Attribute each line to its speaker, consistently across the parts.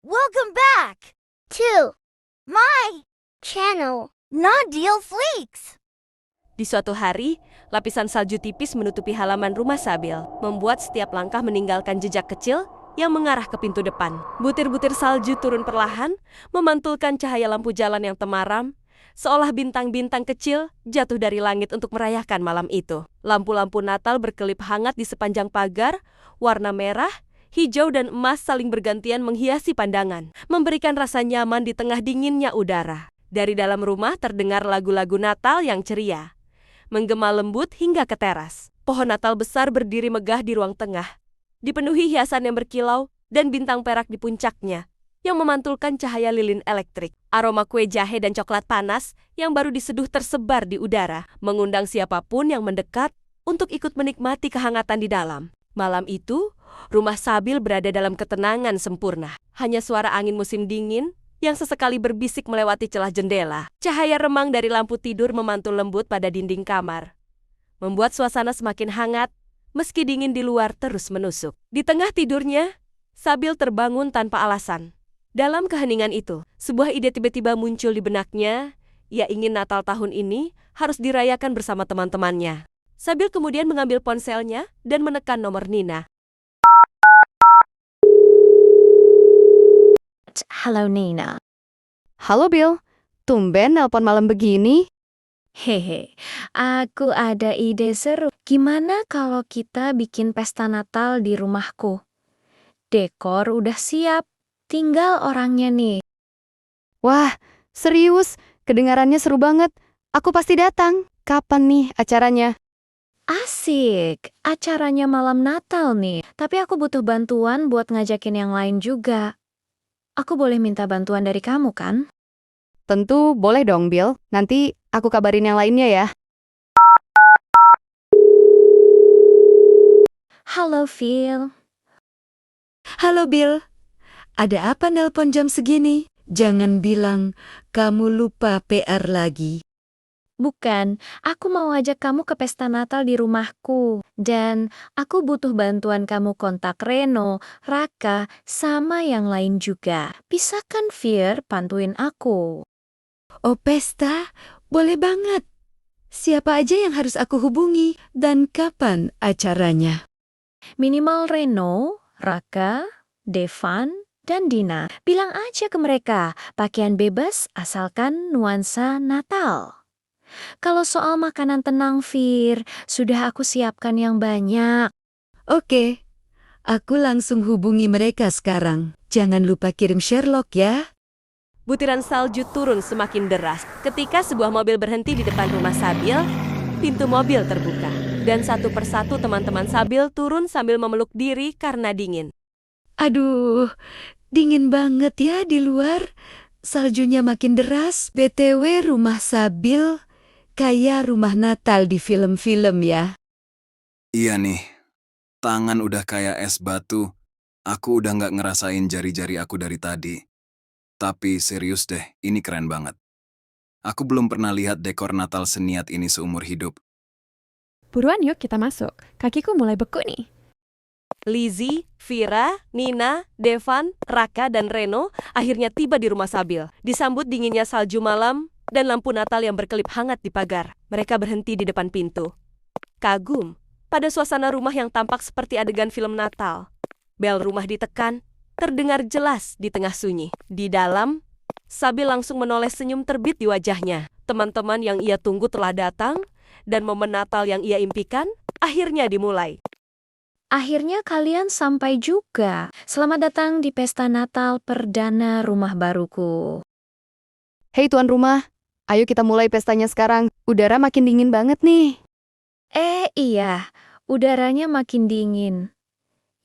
Speaker 1: Welcome back to my channel, Nadil Flakes.
Speaker 2: Di suatu hari, lapisan salju tipis menutupi halaman rumah Sabil, membuat setiap langkah meninggalkan jejak kecil yang mengarah ke pintu depan. Butir-butir salju turun perlahan, memantulkan cahaya lampu jalan yang temaram, seolah bintang-bintang kecil jatuh dari langit untuk merayakan malam itu. Lampu-lampu Natal berkelip hangat di sepanjang pagar, warna merah, hijau dan emas saling bergantian menghiasi pandangan, memberikan rasa nyaman di tengah dinginnya udara. Dari dalam rumah terdengar lagu-lagu Natal yang ceria, menggema lembut hingga ke teras. Pohon Natal besar berdiri megah di ruang tengah, dipenuhi hiasan yang berkilau dan bintang perak di puncaknya, yang memantulkan cahaya lilin elektrik. Aroma kue jahe dan coklat panas yang baru diseduh tersebar di udara, mengundang siapapun yang mendekat untuk ikut menikmati kehangatan di dalam. Malam itu, rumah Sabil berada dalam ketenangan sempurna. Hanya suara angin musim dingin yang sesekali berbisik melewati celah jendela. Cahaya remang dari lampu tidur memantul lembut pada dinding kamar, membuat suasana semakin hangat meski dingin di luar terus menusuk. Di tengah tidurnya, Sabil terbangun tanpa alasan. Dalam keheningan itu, sebuah ide tiba-tiba muncul di benaknya. Ia ingin Natal tahun ini harus dirayakan bersama teman-temannya. Sabil kemudian mengambil ponselnya dan menekan nomor Nina.
Speaker 3: Halo Nina.
Speaker 4: Halo Bill, tumben nelpon malam begini.
Speaker 3: Hehe, aku ada ide seru. Gimana kalau kita bikin pesta Natal di rumahku? Dekor udah siap, tinggal orangnya nih.
Speaker 4: Wah, serius, kedengarannya seru banget. Aku pasti datang. Kapan nih acaranya?
Speaker 3: Asik, acaranya malam Natal nih. Tapi aku butuh bantuan buat ngajakin yang lain juga. Aku boleh minta bantuan dari kamu kan?
Speaker 4: Tentu boleh dong Bill, nanti aku kabarin yang lainnya ya.
Speaker 3: Halo Phil.
Speaker 5: Halo Bill, ada apa nelpon jam segini? Jangan bilang kamu lupa PR lagi.
Speaker 3: Bukan, aku mau ajak kamu ke pesta Natal di rumahku. Dan aku butuh bantuan kamu kontak Reno, Raka, sama yang lain juga. Bisa kan, Fir, bantuin aku?
Speaker 5: Oh pesta, boleh banget. Siapa aja yang harus aku hubungi dan kapan acaranya?
Speaker 3: Minimal Reno, Raka, Devan, dan Dina. Bilang aja ke mereka, pakaian bebas asalkan nuansa Natal. Kalau soal makanan tenang, Fir, sudah aku siapkan yang banyak.
Speaker 5: Oke, aku langsung hubungi mereka sekarang. Jangan lupa kirim Sherlock ya.
Speaker 2: Butiran salju turun semakin deras. Ketika sebuah mobil berhenti di depan rumah Sabil, pintu mobil terbuka. Dan satu persatu teman-teman Sabil turun sambil memeluk diri karena dingin.
Speaker 5: Aduh, dingin banget ya di luar. Saljunya makin deras. BTW rumah Sabil kayak rumah Natal di film-film ya.
Speaker 6: Iya nih, tangan udah kayak es batu. Aku udah nggak ngerasain jari-jari aku dari tadi. Tapi serius deh, ini keren banget. Aku belum pernah lihat dekor Natal seniat ini seumur hidup.
Speaker 7: Buruan yuk kita masuk, kakiku mulai beku nih.
Speaker 2: Lizzie, Vira, Nina, Devan, Raka, dan Reno akhirnya tiba di rumah Sabil. Disambut dinginnya salju malam dan lampu Natal yang berkelip hangat di pagar. Mereka berhenti di depan pintu, kagum pada suasana rumah yang tampak seperti adegan film Natal. Bel rumah ditekan, terdengar jelas di tengah sunyi. Di dalam, Sabil langsung menoleh senyum terbit di wajahnya. Teman-teman yang ia tunggu telah datang, dan momen Natal yang ia impikan akhirnya dimulai.
Speaker 3: Akhirnya kalian sampai juga. Selamat datang di pesta Natal perdana rumah baruku.
Speaker 4: Hei tuan rumah, ayo kita mulai pestanya sekarang. Udara makin dingin banget nih.
Speaker 3: Iya, udaranya makin dingin.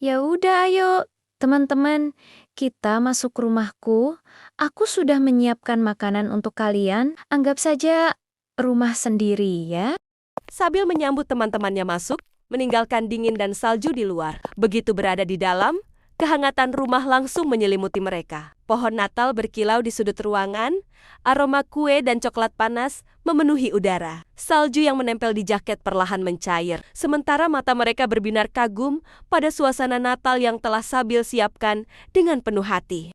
Speaker 3: Ya udah ayo, teman-teman, kita masuk rumahku. Aku sudah menyiapkan makanan untuk kalian. Anggap saja rumah sendiri ya.
Speaker 2: Sabil menyambut teman-temannya masuk, meninggalkan dingin dan salju di luar. Begitu berada di dalam, kehangatan rumah langsung menyelimuti mereka. Pohon Natal berkilau di sudut ruangan, aroma kue dan coklat panas memenuhi udara. Salju yang menempel di jaket perlahan mencair, sementara mata mereka berbinar kagum pada suasana Natal yang telah Sabil siapkan dengan penuh hati.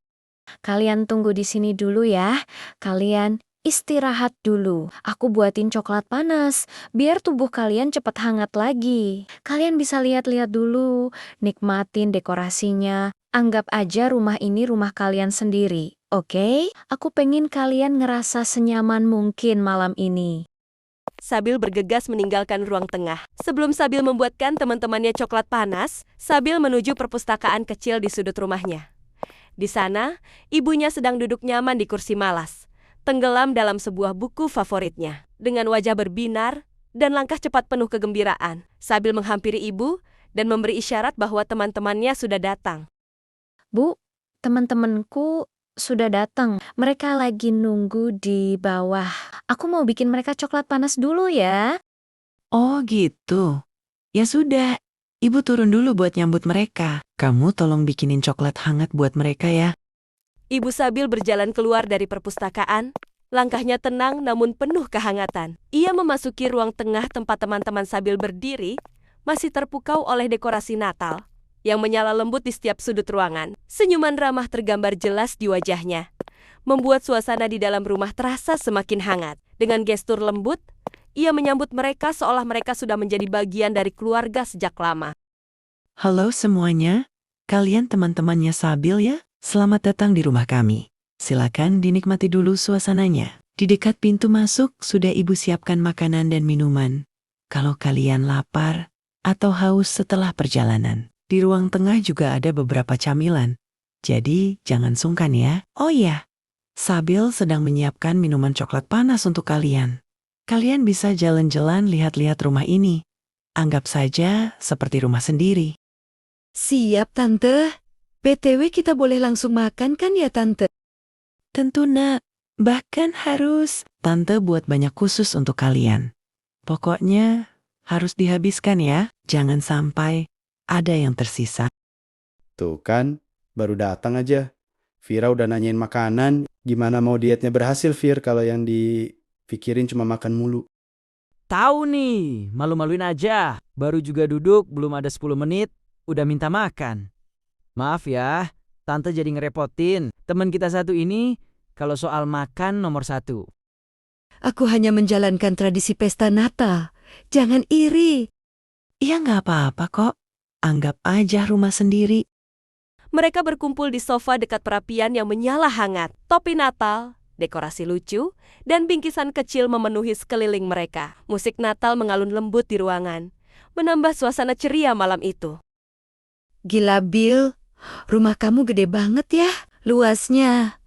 Speaker 3: Kalian tunggu di sini dulu ya. Kalian istirahat dulu. Aku buatin coklat panas, biar tubuh kalian cepat hangat lagi. Kalian bisa lihat-lihat dulu, nikmatin dekorasinya. Anggap aja rumah ini rumah kalian sendiri, oke? Aku pengen kalian ngerasa senyaman mungkin malam ini.
Speaker 2: Sabil bergegas meninggalkan ruang tengah. Sebelum Sabil membuatkan teman-temannya coklat panas, Sabil menuju perpustakaan kecil di sudut rumahnya. Di sana, ibunya sedang duduk nyaman di kursi malas, tenggelam dalam sebuah buku favoritnya. Dengan wajah berbinar dan langkah cepat penuh kegembiraan, Sabil menghampiri ibu dan memberi isyarat bahwa teman-temannya sudah datang.
Speaker 3: Bu, teman-temanku sudah datang. Mereka lagi nunggu di bawah. Aku mau bikin mereka coklat panas dulu ya.
Speaker 8: Oh gitu. Ya sudah, Ibu turun dulu buat nyambut mereka. Kamu tolong bikinin coklat hangat buat mereka ya.
Speaker 2: Ibu Sabil berjalan keluar dari perpustakaan. Langkahnya tenang namun penuh kehangatan. Ia memasuki ruang tengah tempat teman-teman Sabil berdiri, masih terpukau oleh dekorasi Natal yang menyala lembut di setiap sudut ruangan. Senyuman ramah tergambar jelas di wajahnya, membuat suasana di dalam rumah terasa semakin hangat. Dengan gestur lembut, ia menyambut mereka seolah mereka sudah menjadi bagian dari keluarga sejak lama.
Speaker 8: Halo semuanya, kalian teman-temannya Sabil ya? Selamat datang di rumah kami. Silakan dinikmati dulu suasananya. Di dekat pintu masuk sudah Ibu siapkan makanan dan minuman. Kalau kalian lapar atau haus setelah perjalanan. Di ruang tengah juga ada beberapa camilan. Jadi jangan sungkan ya. Oh iya, Sabil sedang menyiapkan minuman coklat panas untuk kalian. Kalian bisa jalan-jalan lihat-lihat rumah ini. Anggap saja seperti rumah sendiri.
Speaker 5: Siap, Tante. BTW kita boleh langsung makan kan ya, Tante?
Speaker 8: Tentu nak, bahkan harus. Tante buat banyak khusus untuk kalian. Pokoknya harus dihabiskan ya, jangan sampai ada yang tersisa.
Speaker 9: Tuh kan, baru datang aja. Vira udah nanyain makanan, gimana mau dietnya berhasil, Vir, kalau yang dipikirin cuma makan mulu.
Speaker 10: Tahu nih, malu-maluin aja. Baru juga duduk, belum ada 10 menit, udah minta makan. Maaf ya, Tante jadi ngerepotin. Teman kita satu ini, kalau soal makan nomor 1.
Speaker 5: Aku hanya menjalankan tradisi pesta Natal. Jangan iri.
Speaker 8: Iya nggak apa-apa kok. Anggap aja rumah sendiri.
Speaker 2: Mereka berkumpul di sofa dekat perapian yang menyala hangat. Topi Natal, dekorasi lucu, dan bingkisan kecil memenuhi sekeliling mereka. Musik Natal mengalun lembut di ruangan, menambah suasana ceria malam itu.
Speaker 5: Gila, Bill. Rumah kamu gede banget ya. Luasnya.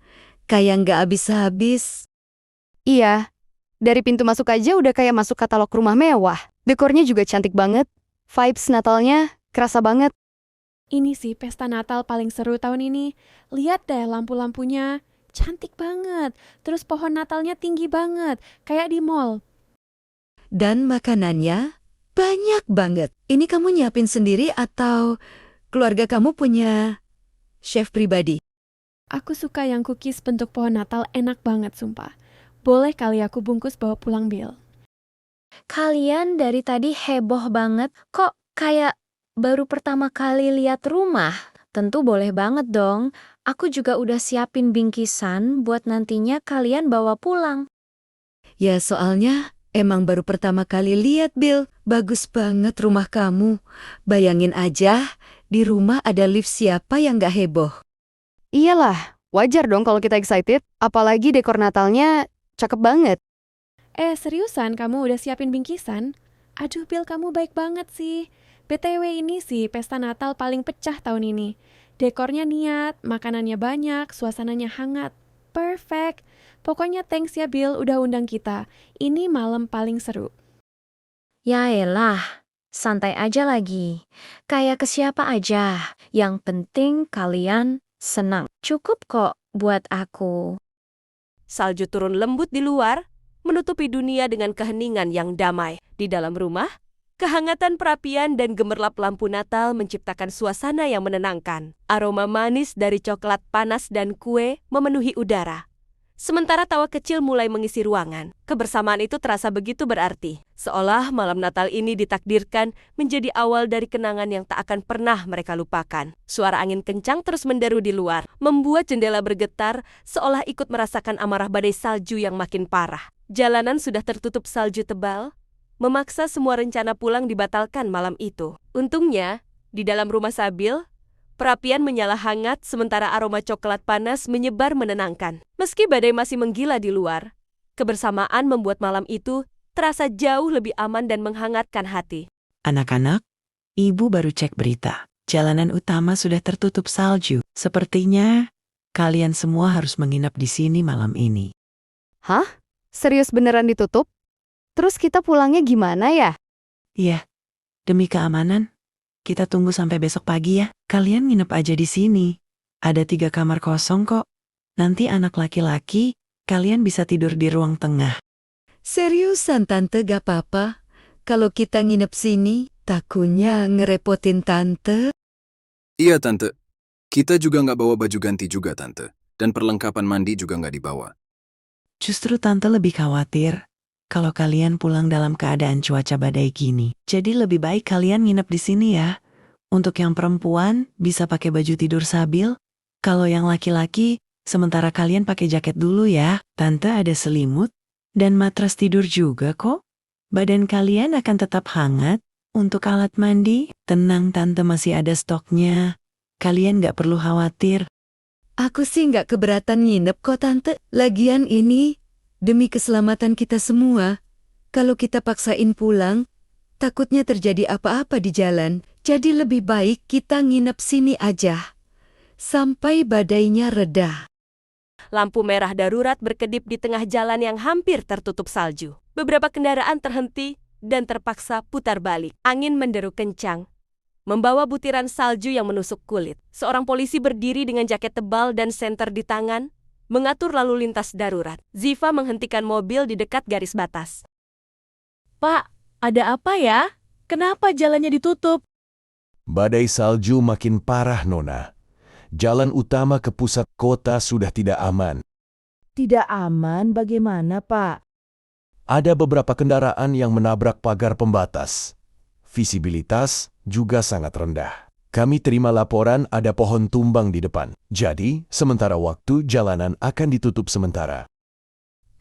Speaker 5: Kayak nggak habis-habis.
Speaker 4: Iya, dari pintu masuk aja udah kayak masuk katalog rumah mewah. Dekornya juga cantik banget. Vibes Natalnya kerasa banget.
Speaker 7: Ini sih pesta Natal paling seru tahun ini. Lihat deh lampu-lampunya. Cantik banget. Terus pohon Natalnya tinggi banget. Kayak di mall.
Speaker 5: Dan makanannya banyak banget. Ini kamu nyiapin sendiri atau keluarga kamu punya chef pribadi?
Speaker 7: Aku suka yang cookies bentuk pohon Natal, enak banget sumpah. Boleh kali aku bungkus bawa pulang, Bill?
Speaker 3: Kalian dari tadi heboh banget. Kok kayak baru pertama kali lihat rumah? Tentu boleh banget dong. Aku juga udah siapin bingkisan buat nantinya kalian bawa pulang.
Speaker 5: Ya soalnya emang baru pertama kali lihat, Bill. Bagus banget rumah kamu. Bayangin aja, di rumah ada lift, siapa yang gak heboh?
Speaker 4: Iyalah, wajar dong kalau kita excited. Apalagi dekor Natalnya cakep banget.
Speaker 7: Seriusan kamu udah siapin bingkisan? Aduh, Bill, kamu baik banget sih. BTW ini sih pesta Natal paling pecah tahun ini. Dekornya niat, makanannya banyak, suasananya hangat. Perfect. Pokoknya thanks ya, Bill, udah undang kita. Ini malam paling seru.
Speaker 3: Yaelah, santai aja lagi. Kayak ke siapa aja. Yang penting kalian senang. Cukup kok buat aku.
Speaker 2: Salju turun lembut di luar, menutupi dunia dengan keheningan yang damai. Di dalam rumah, kehangatan perapian dan gemerlap lampu Natal menciptakan suasana yang menenangkan. Aroma manis dari coklat panas dan kue memenuhi udara. Sementara tawa kecil mulai mengisi ruangan. Kebersamaan itu terasa begitu berarti. Seolah malam Natal ini ditakdirkan menjadi awal dari kenangan yang tak akan pernah mereka lupakan. Suara angin kencang terus menderu di luar, membuat jendela bergetar seolah ikut merasakan amarah badai salju yang makin parah. Jalanan sudah tertutup salju tebal, memaksa semua rencana pulang dibatalkan malam itu. Untungnya, di dalam rumah Sabil, perapian menyala hangat sementara aroma coklat panas menyebar menenangkan. Meski badai masih menggila di luar, kebersamaan membuat malam itu terasa jauh lebih aman dan menghangatkan hati.
Speaker 8: Anak-anak, ibu baru cek berita. Jalanan utama sudah tertutup salju. Sepertinya kalian semua harus menginap di sini malam ini.
Speaker 4: Hah? Serius beneran ditutup? Terus kita pulangnya gimana ya?
Speaker 8: Iya, demi keamanan. Kita tunggu sampai besok pagi ya. Kalian nginep aja di sini. Ada 3 kamar kosong kok. Nanti anak laki-laki, kalian bisa tidur di ruang tengah.
Speaker 5: Seriusan Tante gak apa-apa? Kalau kita nginep sini, takutnya ngerepotin Tante.
Speaker 6: Iya, Tante. Kita juga nggak bawa baju ganti juga, Tante. Dan perlengkapan mandi juga nggak dibawa.
Speaker 8: Justru Tante lebih khawatir kalau kalian pulang dalam keadaan cuaca badai gini. Jadi lebih baik kalian nginep di sini ya. Untuk yang perempuan bisa pakai baju tidur Sabil. Kalau yang laki-laki, sementara kalian pakai jaket dulu ya. Tante ada selimut dan matras tidur juga kok. Badan kalian akan tetap hangat. Untuk alat mandi, tenang Tante masih ada stoknya. Kalian gak perlu khawatir.
Speaker 5: Aku sih nggak keberatan nginep kok Tante. Lagian ini demi keselamatan kita semua. Kalau kita paksain pulang, takutnya terjadi apa-apa di jalan. Jadi lebih baik kita nginep sini aja. Sampai badainya reda.
Speaker 2: Lampu merah darurat berkedip di tengah jalan yang hampir tertutup salju. Beberapa kendaraan terhenti dan terpaksa putar balik. Angin menderu kencang, membawa butiran salju yang menusuk kulit. Seorang polisi berdiri dengan jaket tebal dan senter di tangan, mengatur lalu lintas darurat. Ziva menghentikan mobil di dekat garis batas.
Speaker 11: Pak, ada apa ya? Kenapa jalannya ditutup?
Speaker 12: Badai salju makin parah, Nona. Jalan utama ke pusat kota sudah tidak aman.
Speaker 11: Tidak aman bagaimana, Pak?
Speaker 12: Ada beberapa kendaraan yang menabrak pagar pembatas. Visibilitas juga sangat rendah. Kami terima laporan ada pohon tumbang di depan. Jadi, sementara waktu jalanan akan ditutup sementara.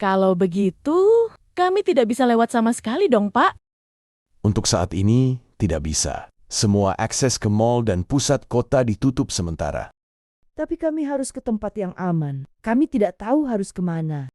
Speaker 11: Kalau begitu, kami tidak bisa lewat sama sekali dong, Pak.
Speaker 12: Untuk saat ini, tidak bisa. Semua akses ke mal dan pusat kota ditutup sementara.
Speaker 11: Tapi kami harus ke tempat yang aman. Kami tidak tahu harus kemana.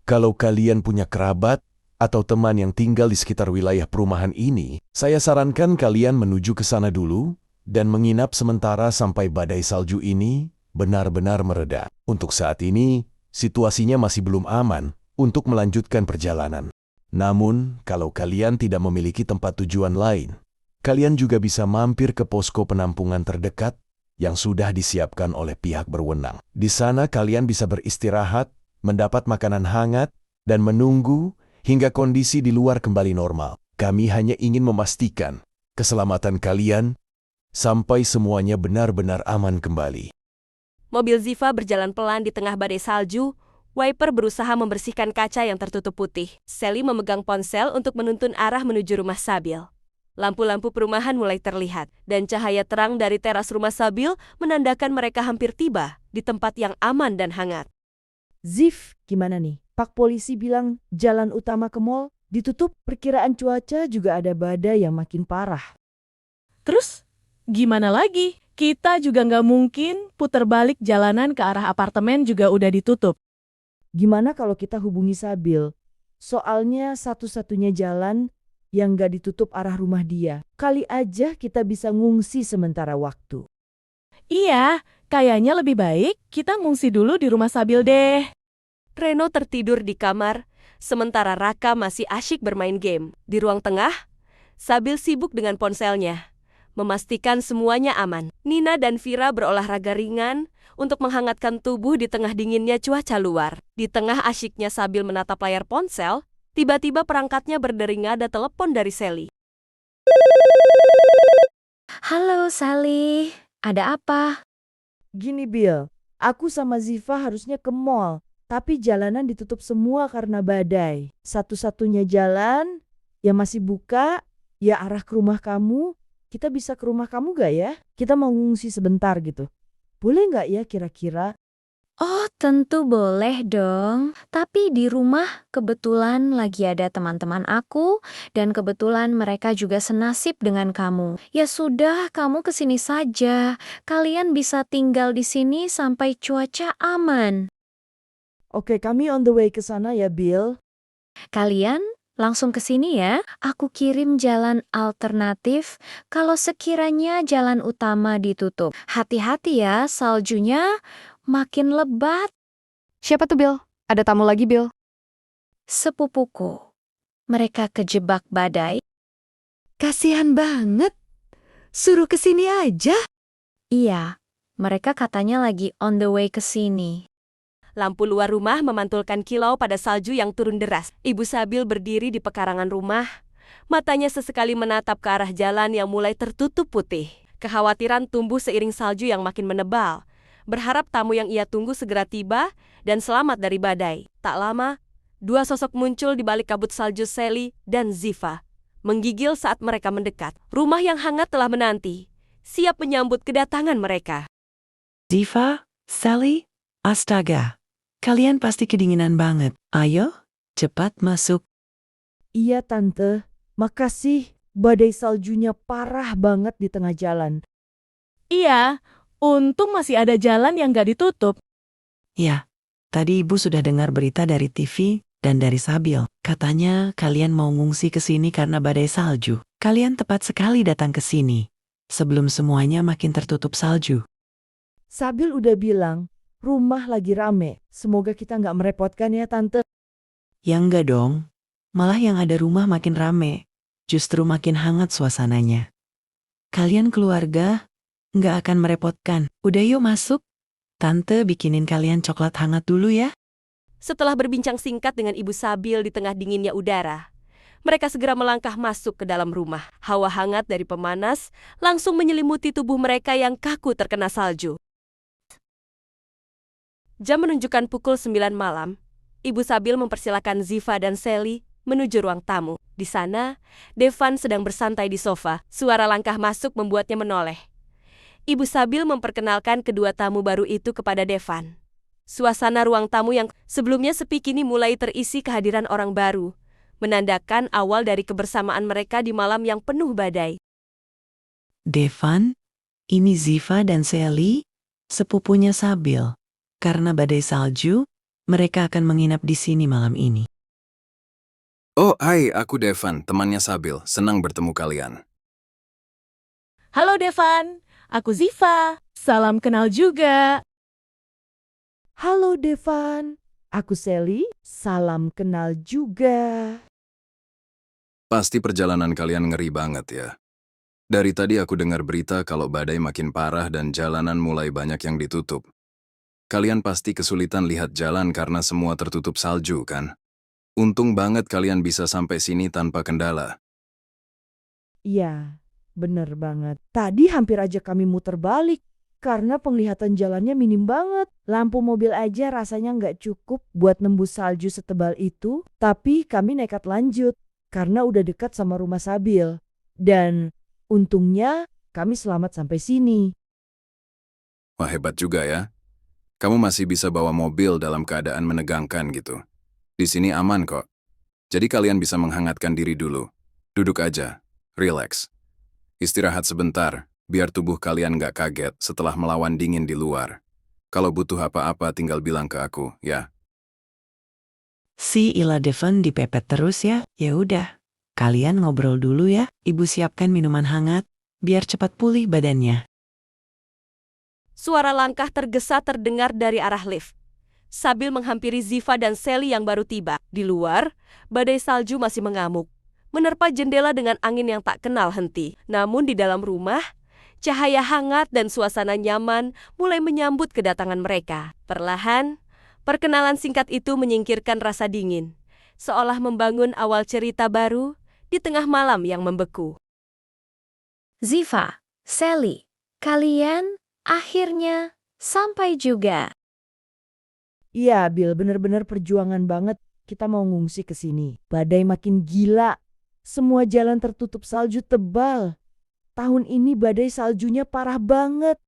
Speaker 12: Kalau kalian punya kerabat atau teman yang tinggal di sekitar wilayah perumahan ini, saya sarankan kalian menuju ke sana dulu dan menginap sementara sampai badai salju ini benar-benar mereda. Untuk saat ini, situasinya masih belum aman untuk melanjutkan perjalanan. Namun, kalau kalian tidak memiliki tempat tujuan lain, kalian juga bisa mampir ke posko penampungan terdekat yang sudah disiapkan oleh pihak berwenang. Di sana kalian bisa beristirahat, mendapat makanan hangat, dan menunggu hingga kondisi di luar kembali normal. Kami hanya ingin memastikan keselamatan kalian sampai semuanya benar-benar aman kembali.
Speaker 2: Mobil Ziva berjalan pelan di tengah badai salju. Wiper berusaha membersihkan kaca yang tertutup putih. Sally memegang ponsel untuk menuntun arah menuju rumah Sabil. Lampu-lampu perumahan mulai terlihat, dan cahaya terang dari teras rumah Sabil menandakan mereka hampir tiba di tempat yang aman dan hangat.
Speaker 11: Ziv, gimana nih? Pak polisi bilang jalan utama ke mall ditutup. Perkiraan cuaca juga ada badai yang makin parah. Terus, gimana lagi? Kita juga nggak mungkin putar balik jalanan ke arah apartemen juga udah ditutup. Gimana kalau kita hubungi Sabil? Soalnya satu-satunya jalan yang nggak ditutup arah rumah dia. Kali aja kita bisa ngungsi sementara waktu. Iya, kayaknya lebih baik kita ngungsi dulu di rumah Sabil deh.
Speaker 2: Reno tertidur di kamar, sementara Raka masih asyik bermain game. Di ruang tengah, Sabil sibuk dengan ponselnya, memastikan semuanya aman. Nina dan Vira berolahraga ringan untuk menghangatkan tubuh di tengah dinginnya cuaca luar. Di tengah asyiknya Sabil menatap layar ponsel, tiba-tiba perangkatnya berdering ada telepon dari Sally.
Speaker 3: Halo Sally, ada apa?
Speaker 11: Gini Bill, aku sama Ziva harusnya ke mall. tapi jalanan ditutup semua karena badai. Satu-satunya jalan yang masih buka, ya arah ke rumah kamu. Kita bisa ke rumah kamu gak ya? Kita mau ngungsi sebentar gitu. Boleh gak ya kira-kira?
Speaker 3: Oh, tentu boleh dong. Tapi di rumah kebetulan lagi ada teman-teman aku dan kebetulan mereka juga senasib dengan kamu. Ya sudah, kamu kesini saja. Kalian bisa tinggal di sini sampai cuaca aman.
Speaker 11: Oke, kami on the way ke sana ya, Bill.
Speaker 3: Kalian langsung ke sini ya. Aku kirim jalan alternatif kalau sekiranya jalan utama ditutup. Hati-hati ya, saljunya makin lebat.
Speaker 4: Siapa tuh, Bill? Ada tamu lagi, Bill.
Speaker 3: Sepupuku. Mereka kejebak badai.
Speaker 5: Kasihan banget. Suruh ke sini aja.
Speaker 3: Iya, mereka katanya lagi on the way ke sini.
Speaker 2: Lampu luar rumah memantulkan kilau pada salju yang turun deras. Ibu Sabil berdiri di pekarangan rumah. Matanya sesekali menatap ke arah jalan yang mulai tertutup putih. Kekhawatiran tumbuh seiring salju yang makin menebal. Berharap tamu yang ia tunggu segera tiba dan selamat dari badai. Tak lama, dua sosok muncul di balik kabut salju, Sally dan Ziva. Menggigil saat mereka mendekat. Rumah yang hangat telah menanti, siap menyambut kedatangan mereka.
Speaker 8: Ziva, Sally, astaga. Kalian pasti kedinginan banget. Ayo, cepat masuk.
Speaker 11: Iya, Tante. Makasih. Badai saljunya parah banget di tengah jalan.
Speaker 13: Iya, untung masih ada jalan yang gak ditutup.
Speaker 8: Ya, tadi ibu sudah dengar berita dari TV dan dari Sabil. Katanya kalian mau ngungsi ke sini karena badai salju. Kalian tepat sekali datang ke sini, sebelum semuanya makin tertutup salju.
Speaker 11: Sabil udah bilang, rumah lagi rame. Semoga kita nggak merepotkan ya, Tante.
Speaker 8: Ya enggak dong, malah yang ada rumah makin rame. Justru makin hangat suasananya. Kalian keluarga nggak akan merepotkan. Udah yuk masuk. Tante bikinin kalian coklat hangat dulu ya.
Speaker 2: Setelah berbincang singkat dengan Ibu Sabil di tengah dinginnya udara, mereka segera melangkah masuk ke dalam rumah. Hawa hangat dari pemanas langsung menyelimuti tubuh mereka yang kaku terkena salju. Jam menunjukkan pukul 9 malam. Ibu Sabil mempersilakan Ziva dan Sally menuju ruang tamu. Di sana, Devan sedang bersantai di sofa. Suara langkah masuk membuatnya menoleh. Ibu Sabil memperkenalkan kedua tamu baru itu kepada Devan. Suasana ruang tamu yang sebelumnya sepi kini mulai terisi kehadiran orang baru, menandakan awal dari kebersamaan mereka di malam yang penuh badai.
Speaker 8: Devan, ini Ziva dan Sally, sepupunya Sabil. Karena badai salju, mereka akan menginap di sini malam ini.
Speaker 6: Oh, hai, aku Devan, temannya Sabil. Senang bertemu kalian.
Speaker 13: Halo Devan, aku Ziva. Salam kenal juga.
Speaker 11: Halo Devan, aku Sally. Salam kenal juga.
Speaker 6: Pasti perjalanan kalian ngeri banget ya. Dari tadi aku dengar berita kalau badai makin parah dan jalanan mulai banyak yang ditutup. Kalian pasti kesulitan lihat jalan karena semua tertutup salju, kan? Untung banget kalian bisa sampai sini tanpa kendala.
Speaker 11: Iya, bener banget. Tadi hampir aja kami muter balik karena penglihatan jalannya minim banget. Lampu mobil aja rasanya nggak cukup buat nembus salju setebal itu. Tapi kami nekat lanjut karena udah dekat sama rumah Sabil. Dan untungnya kami selamat sampai sini.
Speaker 6: Wah, hebat juga ya. Kamu masih bisa bawa mobil dalam keadaan menegangkan gitu. Di sini aman kok. Jadi kalian bisa menghangatkan diri dulu. Duduk aja, relax. Istirahat sebentar, biar tubuh kalian nggak kaget setelah melawan dingin di luar. Kalau butuh apa-apa tinggal bilang ke aku, ya.
Speaker 8: Si Ila Devan dipepet terus ya. Ya udah, kalian ngobrol dulu ya. Ibu siapkan minuman hangat, biar cepat pulih badannya.
Speaker 2: Suara langkah tergesa terdengar dari arah lift. Sabil menghampiri Ziva dan Sally yang baru tiba. Di luar, badai salju masih mengamuk, menerpa jendela dengan angin yang tak kenal henti. Namun di dalam rumah, cahaya hangat dan suasana nyaman mulai menyambut kedatangan mereka. Perlahan, perkenalan singkat itu menyingkirkan rasa dingin, seolah membangun awal cerita baru di tengah malam yang membeku.
Speaker 3: Ziva, Sally, kalian akhirnya sampai juga.
Speaker 11: Iya, Bill, bener-bener perjuangan banget. Kita mau ngungsi ke sini. Badai makin gila. Semua jalan tertutup salju tebal. Tahun ini badai saljunya parah banget.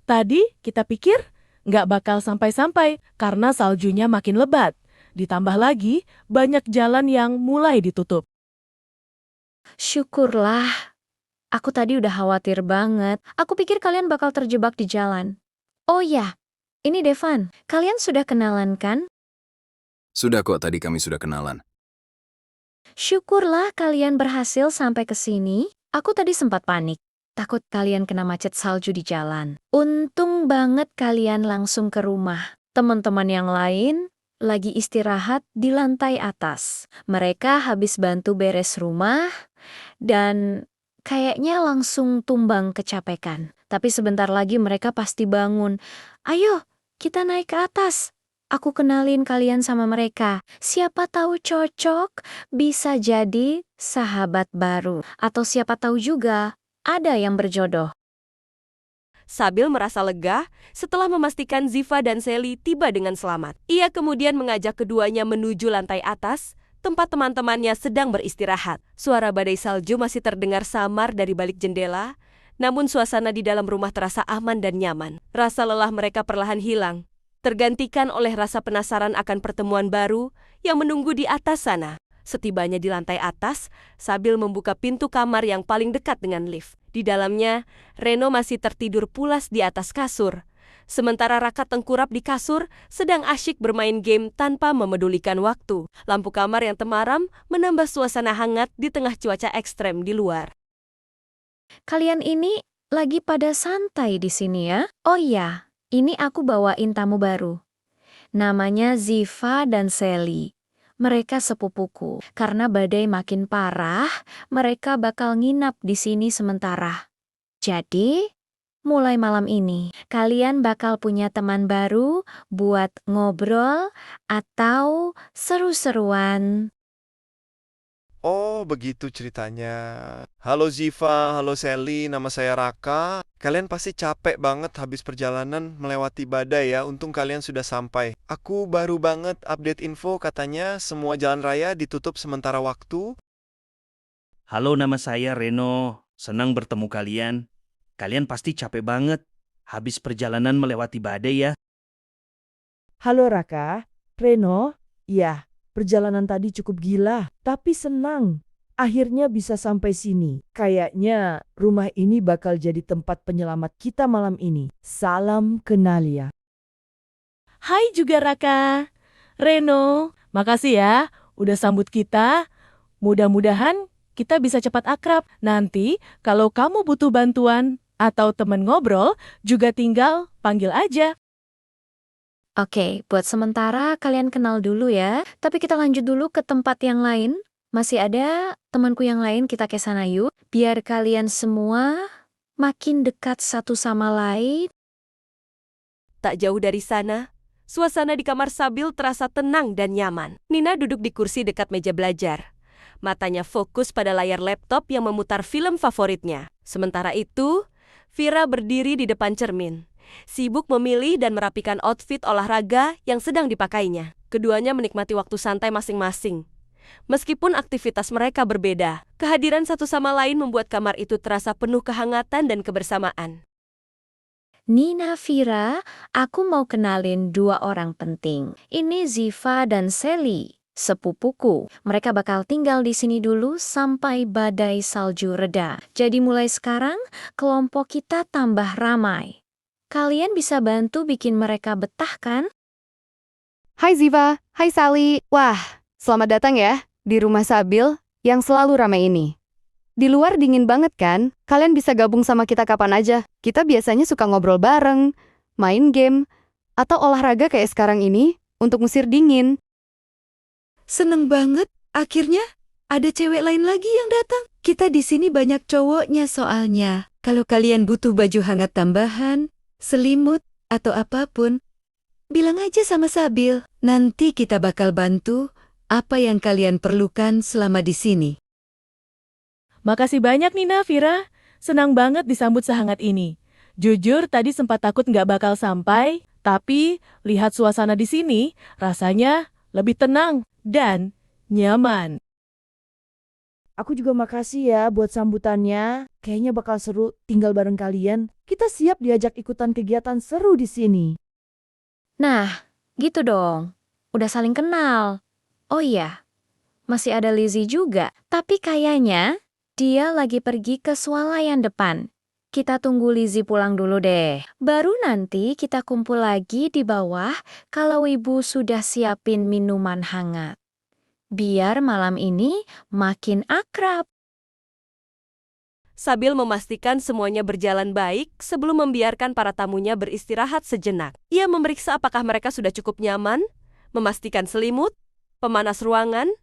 Speaker 13: Tadi kita pikir nggak bakal sampai-sampai karena saljunya makin lebat. Ditambah lagi, banyak jalan yang mulai ditutup.
Speaker 3: Syukurlah. Aku tadi udah khawatir banget. Aku pikir kalian bakal terjebak di jalan. Oh ya, ini Devan. Kalian sudah kenalan kan?
Speaker 6: Sudah kok, tadi kami sudah kenalan.
Speaker 3: Syukurlah kalian berhasil sampai ke sini. Aku tadi sempat panik. Takut kalian kena macet salju di jalan. Untung banget kalian langsung ke rumah. Teman-teman yang lain lagi istirahat di lantai atas. Mereka habis bantu beres rumah dan kayaknya langsung tumbang kecapekan. Tapi sebentar lagi mereka pasti bangun. Ayo, kita naik ke atas. Aku kenalin kalian sama mereka. Siapa tahu cocok, bisa jadi sahabat baru. Atau siapa tahu juga ada yang berjodoh.
Speaker 2: Sabil merasa lega setelah memastikan Ziva dan Sally tiba dengan selamat. Ia kemudian mengajak keduanya menuju lantai atas, tempat teman-temannya sedang beristirahat. Suara badai salju masih terdengar samar dari balik jendela, namun suasana di dalam rumah terasa aman dan nyaman. Rasa lelah mereka perlahan hilang, tergantikan oleh rasa penasaran akan pertemuan baru yang menunggu di atas sana. Setibanya di lantai atas, Sabil membuka pintu kamar yang paling dekat dengan lift. Di dalamnya, Reno masih tertidur pulas di atas kasur. Sementara Raka tengkurap di kasur, sedang asyik bermain game tanpa memedulikan waktu. Lampu kamar yang temaram menambah suasana hangat di tengah cuaca ekstrem di luar.
Speaker 3: Kalian ini lagi pada santai di sini ya? Oh iya, ini aku bawain tamu baru. Namanya Ziva dan Sally. Mereka sepupuku. Karena badai makin parah, mereka bakal nginap di sini sementara. Jadi, mulai malam ini, kalian bakal punya teman baru buat ngobrol atau seru-seruan.
Speaker 14: Oh, begitu ceritanya. Halo Ziva, halo Sally, nama saya Raka. Kalian pasti capek banget habis perjalanan melewati badai ya, untung kalian sudah sampai. Aku baru banget update info katanya semua jalan raya ditutup sementara waktu.
Speaker 15: Halo, nama saya Reno. Senang bertemu kalian. Kalian pasti capek banget habis perjalanan melewati badai ya.
Speaker 11: Halo Raka, Reno, ya. Perjalanan tadi cukup gila, tapi senang. Akhirnya bisa sampai sini. Kayaknya rumah ini bakal jadi tempat penyelamat kita malam ini. Salam kenal ya.
Speaker 13: Hai juga Raka. Reno, makasih ya udah sambut kita. Mudah-mudahan kita bisa cepat akrab. Nanti kalau kamu butuh bantuan atau teman ngobrol, juga tinggal panggil aja.
Speaker 3: Oke, buat sementara kalian kenal dulu ya. Tapi kita lanjut dulu ke tempat yang lain. Masih ada temanku yang lain, kita ke sana yuk. Biar kalian semua makin dekat satu sama lain.
Speaker 2: Tak jauh dari sana, suasana di kamar Sabil terasa tenang dan nyaman. Nina duduk di kursi dekat meja belajar. Matanya fokus pada layar laptop yang memutar film favoritnya. Sementara itu, Vira berdiri di depan cermin, sibuk memilih dan merapikan outfit olahraga yang sedang dipakainya. Keduanya menikmati waktu santai masing-masing. Meskipun aktivitas mereka berbeda, kehadiran satu sama lain membuat kamar itu terasa penuh kehangatan dan kebersamaan.
Speaker 3: Nina, Vira, aku mau kenalin dua orang penting. Ini Ziva dan Sally, sepupuku. Mereka bakal tinggal di sini dulu sampai badai salju reda. Jadi mulai sekarang, kelompok kita tambah ramai. Kalian bisa bantu bikin mereka betah kan?
Speaker 4: Hai Ziva, hai Sally. Wah, selamat datang ya di rumah Sabil yang selalu ramai ini. Di luar dingin banget kan? Kalian bisa gabung sama kita kapan aja. Kita biasanya suka ngobrol bareng, main game, atau olahraga kayak sekarang ini untuk ngusir dingin.
Speaker 5: Seneng banget, akhirnya ada cewek lain lagi yang datang. Kita di sini banyak cowoknya soalnya. Kalau kalian butuh baju hangat tambahan, selimut, atau apapun, bilang aja sama Sabil. Nanti kita bakal bantu apa yang kalian perlukan selama di sini.
Speaker 13: Makasih banyak Nina, Vira. Senang banget disambut sehangat ini. Jujur tadi sempat takut nggak bakal sampai, Tapi lihat suasana di sini, rasanya lebih tenang dan nyaman.
Speaker 11: Aku juga makasih ya buat sambutannya. Kayaknya bakal seru tinggal bareng kalian. Kita siap diajak ikutan kegiatan seru di sini.
Speaker 3: Nah, gitu dong. Udah saling kenal. Oh iya, masih ada Lizzie juga. Tapi kayaknya dia lagi pergi ke swalayan depan. Kita tunggu Lizzie pulang dulu deh. Baru nanti kita kumpul lagi di bawah kalau ibu sudah siapin minuman hangat. Biar malam ini makin akrab.
Speaker 2: Sambil memastikan semuanya berjalan baik sebelum membiarkan para tamunya beristirahat sejenak. Ia memeriksa apakah mereka sudah cukup nyaman, memastikan selimut, pemanas ruangan,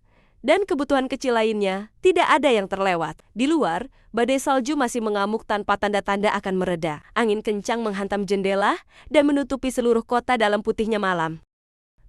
Speaker 2: dan kebutuhan kecil lainnya tidak ada yang terlewat. Di luar, badai salju masih mengamuk tanpa tanda-tanda akan mereda. Angin kencang menghantam jendela dan menutupi seluruh kota dalam putihnya malam.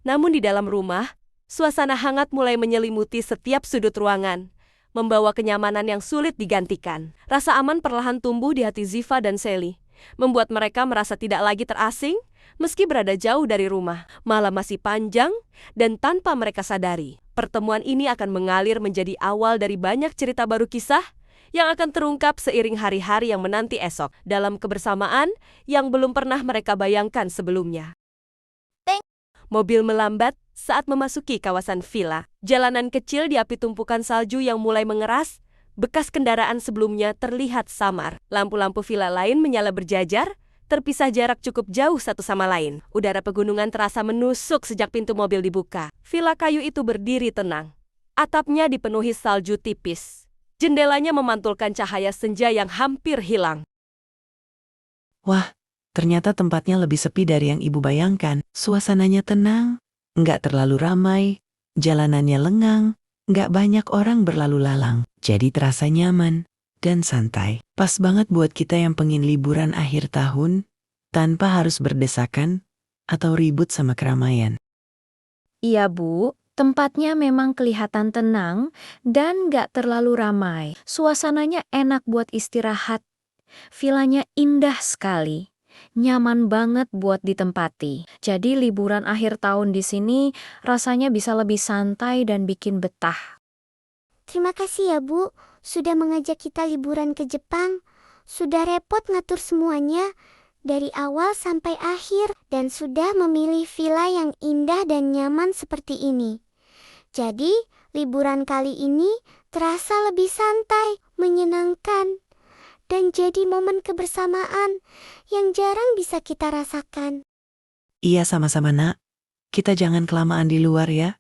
Speaker 2: Namun di dalam rumah, suasana hangat mulai menyelimuti setiap sudut ruangan, membawa kenyamanan yang sulit digantikan. Rasa aman perlahan tumbuh di hati Ziva dan Sally, membuat mereka merasa tidak lagi terasing meski berada jauh dari rumah. Malam masih panjang dan tanpa mereka sadari, pertemuan ini akan mengalir menjadi awal dari banyak cerita baru kisah yang akan terungkap seiring hari-hari yang menanti esok dalam kebersamaan yang belum pernah mereka bayangkan sebelumnya. Mobil melambat saat memasuki kawasan villa. Jalanan kecil diapi tumpukan salju yang mulai mengeras, bekas kendaraan sebelumnya terlihat samar. Lampu-lampu villa lain menyala berjajar, terpisah jarak cukup jauh satu sama lain. Udara pegunungan terasa menusuk sejak pintu mobil dibuka. Villa kayu itu berdiri tenang. Atapnya dipenuhi salju tipis. Jendelanya memantulkan cahaya senja yang hampir hilang.
Speaker 8: Wah, ternyata tempatnya lebih sepi dari yang ibu bayangkan. Suasananya tenang, nggak terlalu ramai, jalanannya lengang, nggak banyak orang berlalu lalang. Jadi terasa nyaman dan santai. Pas banget buat kita yang pengen liburan akhir tahun, tanpa harus berdesakan atau ribut sama keramaian.
Speaker 3: Iya Bu, tempatnya memang kelihatan tenang dan nggak terlalu ramai. Suasananya enak buat istirahat. Villanya indah sekali. Nyaman banget buat ditempati. Jadi liburan akhir tahun di sini rasanya bisa lebih santai dan bikin betah.
Speaker 1: Terima kasih ya Bu, sudah mengajak kita liburan ke Jepang. Sudah repot ngatur semuanya dari awal sampai akhir dan sudah memilih villa yang indah dan nyaman seperti ini. Jadi, liburan kali ini terasa lebih santai, menyenangkan, dan jadi momen kebersamaan yang jarang bisa kita rasakan.
Speaker 8: Iya sama-sama nak, kita jangan kelamaan di luar ya.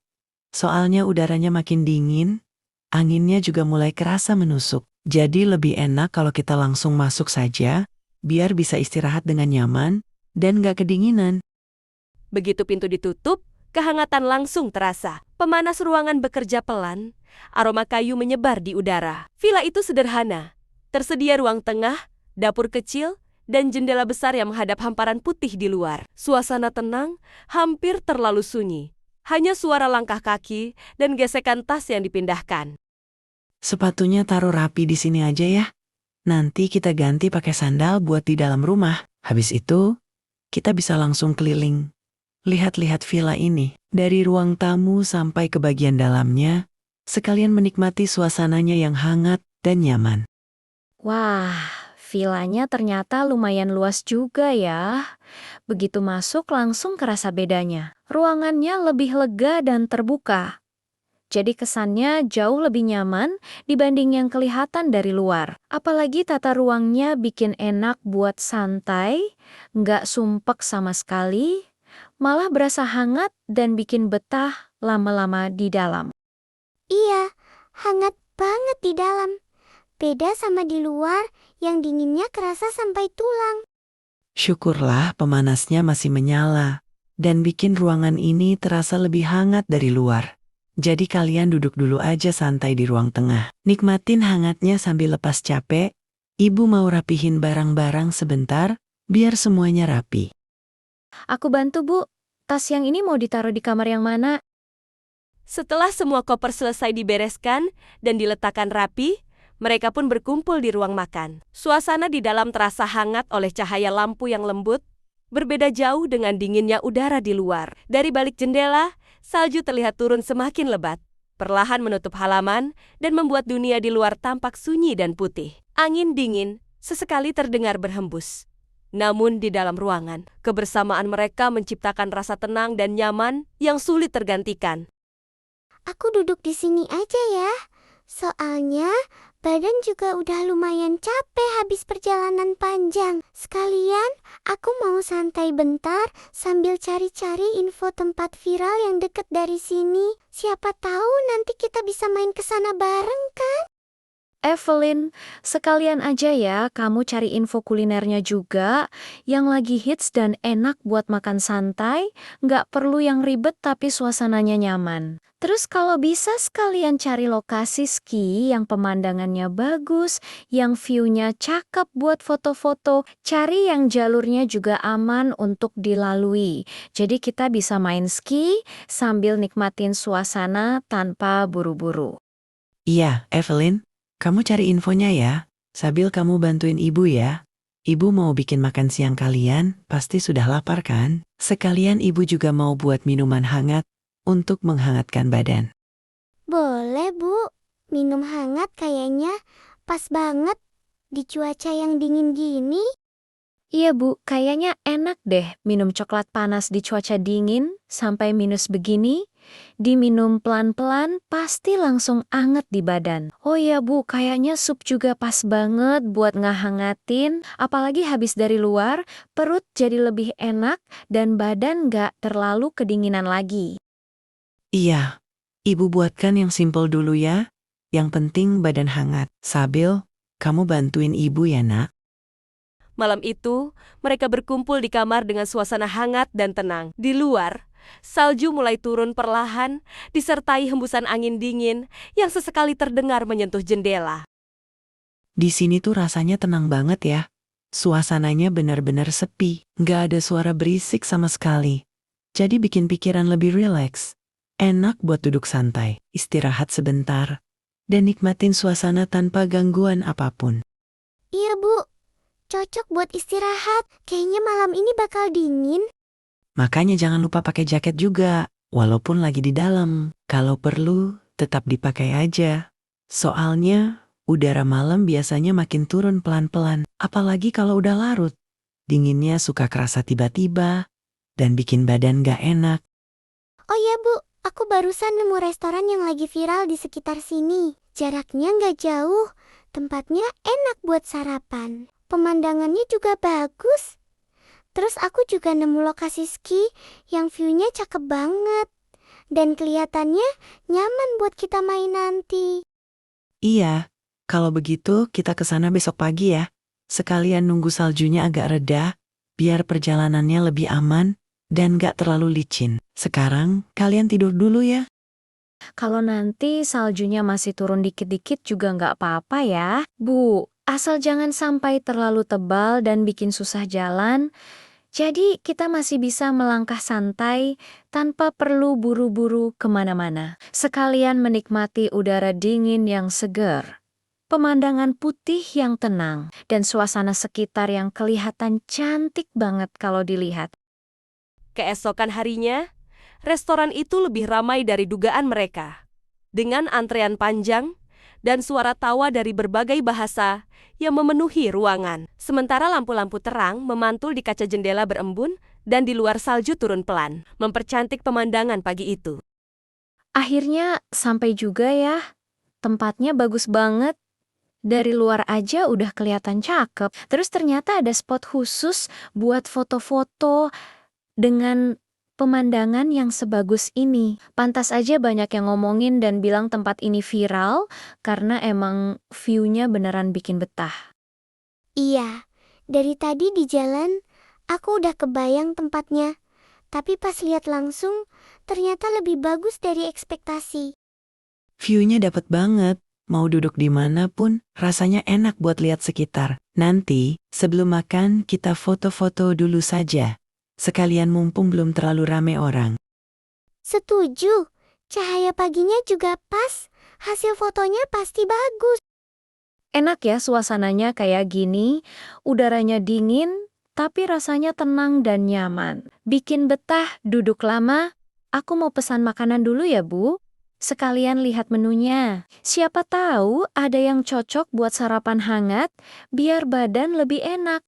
Speaker 8: Soalnya udaranya makin dingin, anginnya juga mulai kerasa menusuk. Jadi lebih enak kalau kita langsung masuk saja, biar bisa istirahat dengan nyaman dan gak kedinginan.
Speaker 2: Begitu pintu ditutup, kehangatan langsung terasa. Pemanas ruangan bekerja pelan, aroma kayu menyebar di udara. Villa itu sederhana. Tersedia ruang tengah, dapur kecil, dan jendela besar yang menghadap hamparan putih di luar. Suasana tenang, hampir terlalu sunyi. Hanya suara langkah kaki dan gesekan tas yang dipindahkan.
Speaker 8: Sepatunya taruh rapi di sini aja ya. Nanti kita ganti pakai sandal buat di dalam rumah. Habis itu, kita bisa langsung keliling. Lihat-lihat villa ini. Dari ruang tamu sampai ke bagian dalamnya, sekalian menikmati suasananya yang hangat dan nyaman.
Speaker 3: Wah, villanya ternyata lumayan luas juga ya. Begitu masuk langsung kerasa bedanya. Ruangannya lebih lega dan terbuka. Jadi kesannya jauh lebih nyaman dibanding yang kelihatan dari luar. Apalagi tata ruangnya bikin enak buat santai, nggak sumpek sama sekali, malah berasa hangat dan bikin betah lama-lama di dalam.
Speaker 1: Iya, hangat banget di dalam. Beda sama di luar yang dinginnya kerasa sampai tulang.
Speaker 8: Syukurlah pemanasnya masih menyala dan bikin ruangan ini terasa lebih hangat dari luar. Jadi kalian duduk dulu aja santai di ruang tengah. Nikmatin hangatnya sambil lepas capek. Ibu mau rapihin barang-barang sebentar biar semuanya rapi.
Speaker 3: Aku bantu Bu, tas yang ini mau ditaruh di kamar yang mana?
Speaker 2: Setelah semua koper selesai dibereskan dan diletakkan rapi, mereka pun berkumpul di ruang makan. Suasana di dalam terasa hangat oleh cahaya lampu yang lembut Berbeda jauh dengan dinginnya udara di luar. Dari balik jendela, salju terlihat turun semakin lebat, perlahan menutup halaman dan membuat dunia di luar tampak sunyi dan putih. Angin dingin sesekali terdengar berhembus. Namun di dalam ruangan, kebersamaan mereka menciptakan rasa tenang dan nyaman yang sulit tergantikan.
Speaker 1: Aku duduk di sini aja ya. Soalnya badan juga udah lumayan capek habis perjalanan panjang. Sekalian, aku mau santai bentar sambil cari-cari info tempat viral yang deket dari sini. Siapa tahu nanti kita bisa main ke sana bareng kan?
Speaker 3: Evelyn, sekalian aja ya kamu cari info kulinernya juga yang lagi hits dan enak buat makan santai, nggak perlu yang ribet tapi suasananya nyaman. Terus kalau bisa sekalian cari lokasi ski yang pemandangannya bagus, yang view-nya cakep buat foto-foto, cari yang jalurnya juga aman untuk dilalui. Jadi kita bisa main ski sambil nikmatin suasana tanpa buru-buru.
Speaker 8: Iya, Evelyn. Kamu cari infonya ya, sambil kamu bantuin ibu ya. Ibu mau bikin makan siang kalian, pasti sudah lapar kan? Sekalian ibu juga mau buat minuman hangat untuk menghangatkan badan.
Speaker 1: Boleh, Bu. Minum hangat kayaknya pas banget di cuaca yang dingin gini.
Speaker 3: Iya Bu, kayaknya enak deh minum coklat panas di cuaca dingin sampai minus begini. Diminum pelan-pelan pasti langsung anget di badan. Oh iya Bu, kayaknya sup juga pas banget buat ngehangatin. Apalagi habis dari luar, perut jadi lebih enak dan badan gak terlalu kedinginan lagi.
Speaker 8: Iya, ibu buatkan yang simpel dulu ya. Yang penting badan hangat. Sabil, kamu bantuin ibu ya nak.
Speaker 2: Malam itu, mereka berkumpul di kamar dengan suasana hangat dan tenang. Di luar, salju mulai turun perlahan, disertai hembusan angin dingin yang sesekali terdengar menyentuh jendela.
Speaker 8: Di sini tuh rasanya tenang banget ya. Suasananya benar-benar sepi, nggak ada suara berisik sama sekali. Jadi bikin pikiran lebih rileks. Enak buat duduk santai, istirahat sebentar, dan nikmatin suasana tanpa gangguan apapun.
Speaker 1: Iya Bu, cocok buat istirahat. Kayaknya malam ini bakal dingin.
Speaker 8: Makanya jangan lupa pakai jaket juga, walaupun lagi di dalam. Kalau perlu, tetap dipakai aja. Soalnya, udara malam biasanya makin turun pelan-pelan, apalagi kalau udah larut. Dinginnya suka kerasa tiba-tiba, dan bikin badan gak enak.
Speaker 1: Oh iya Bu, aku barusan nemu restoran yang lagi viral di sekitar sini. Jaraknya nggak jauh, tempatnya enak buat sarapan. Pemandangannya juga bagus. Terus aku juga nemu lokasi ski yang view-nya cakep banget. Dan kelihatannya nyaman buat kita main nanti.
Speaker 8: Iya, kalau begitu kita ke sana besok pagi ya. Sekalian nunggu saljunya agak reda, biar perjalanannya lebih aman dan gak terlalu licin. Sekarang kalian tidur dulu ya.
Speaker 3: Kalau nanti saljunya masih turun dikit-dikit juga nggak apa-apa ya. Bu, asal jangan sampai terlalu tebal dan bikin susah jalan. Jadi kita masih bisa melangkah santai tanpa perlu buru-buru kemana-mana. Sekalian menikmati udara dingin yang segar, pemandangan putih yang tenang, dan suasana sekitar yang kelihatan cantik banget kalau dilihat.
Speaker 2: Keesokan harinya, restoran itu lebih ramai dari dugaan mereka. Dengan antrean panjang dan suara tawa dari berbagai bahasa yang memenuhi ruangan. Sementara lampu-lampu terang memantul di kaca jendela berembun dan di luar salju turun pelan, mempercantik pemandangan pagi itu.
Speaker 3: Akhirnya sampai juga ya. Tempatnya bagus banget. Dari luar aja udah kelihatan cakep. Terus ternyata ada spot khusus buat foto-foto dengan pemandangan yang sebagus ini. Pantas aja banyak yang ngomongin dan bilang tempat ini viral karena emang view-nya beneran bikin betah.
Speaker 1: Iya, dari tadi di jalan aku udah kebayang tempatnya. Tapi pas lihat langsung, ternyata lebih bagus dari ekspektasi.
Speaker 8: View-nya dapet banget. Mau duduk di mana pun, rasanya enak buat lihat sekitar. Nanti, sebelum makan, kita foto-foto dulu saja. Sekalian mumpung belum terlalu rame orang.
Speaker 1: Setuju, cahaya paginya juga pas. Hasil fotonya pasti bagus.
Speaker 3: Enak ya suasananya kayak gini, udaranya dingin, tapi rasanya tenang dan nyaman. Bikin betah duduk lama. Aku mau pesan makanan dulu ya, Bu. Sekalian lihat menunya. Siapa tahu ada yang cocok buat sarapan hangat, biar badan lebih enak.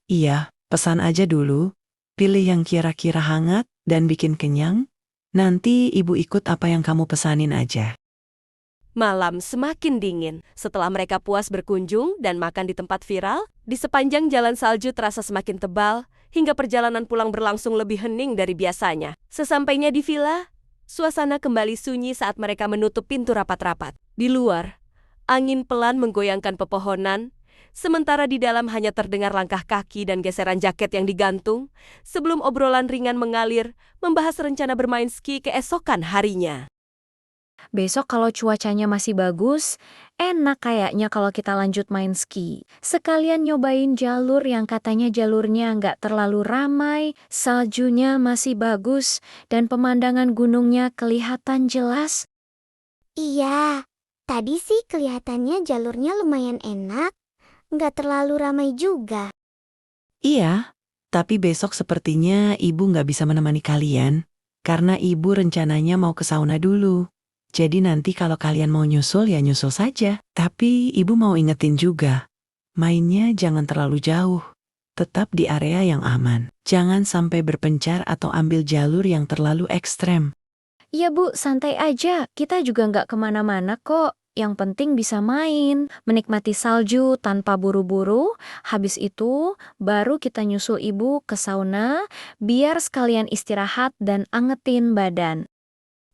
Speaker 8: Iya, pesan aja dulu. Pilih yang kira-kira hangat dan bikin kenyang. Nanti ibu ikut apa yang kamu pesanin aja.
Speaker 2: Malam semakin dingin. Setelah mereka puas berkunjung dan makan di tempat viral, di sepanjang jalan salju terasa semakin tebal, hingga perjalanan pulang berlangsung lebih hening dari biasanya. Sesampainya di villa, suasana kembali sunyi saat mereka menutup pintu rapat-rapat. Di luar, angin pelan menggoyangkan pepohonan, sementara di dalam hanya terdengar langkah kaki dan geseran jaket yang digantung, sebelum obrolan ringan mengalir, membahas rencana bermain ski keesokan harinya.
Speaker 3: Besok kalau cuacanya masih bagus, enak kayaknya kalau kita lanjut main ski. Sekalian nyobain jalur yang katanya jalurnya nggak terlalu ramai, saljunya masih bagus, dan pemandangan gunungnya kelihatan jelas.
Speaker 1: Iya, tadi sih kelihatannya jalurnya lumayan enak, nggak terlalu ramai juga.
Speaker 8: Iya, tapi besok sepertinya ibu nggak bisa menemani kalian, karena ibu rencananya mau ke sauna dulu. Jadi nanti kalau kalian mau nyusul ya nyusul saja. Tapi ibu mau ingetin juga, mainnya jangan terlalu jauh. Tetap di area yang aman. Jangan sampai berpencar atau ambil jalur yang terlalu ekstrem.
Speaker 3: Iya Bu, santai aja. Kita juga nggak kemana-mana kok. Yang penting bisa main, menikmati salju tanpa buru-buru. Habis itu, baru kita nyusul ibu ke sauna, biar sekalian istirahat dan angetin badan.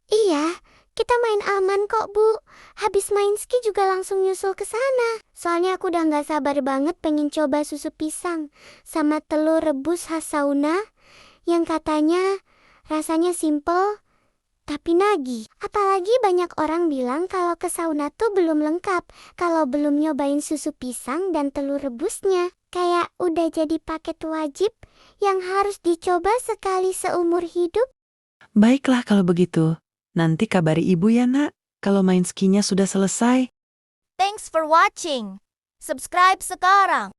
Speaker 1: Iya, kita main aman kok, Bu. Habis main ski juga langsung nyusul ke sana. Soalnya aku udah nggak sabar banget pengen coba susu pisang sama telur rebus khas sauna yang katanya rasanya simple tapi nagih. Apalagi banyak orang bilang kalau ke sauna tuh belum lengkap kalau belum nyobain susu pisang dan telur rebusnya. Kayak udah jadi paket wajib yang harus dicoba sekali seumur hidup.
Speaker 8: Baiklah kalau begitu. Nanti kabari ibu ya nak, kalau main skinya sudah selesai.
Speaker 16: Thanks for watching. Subscribe sekarang.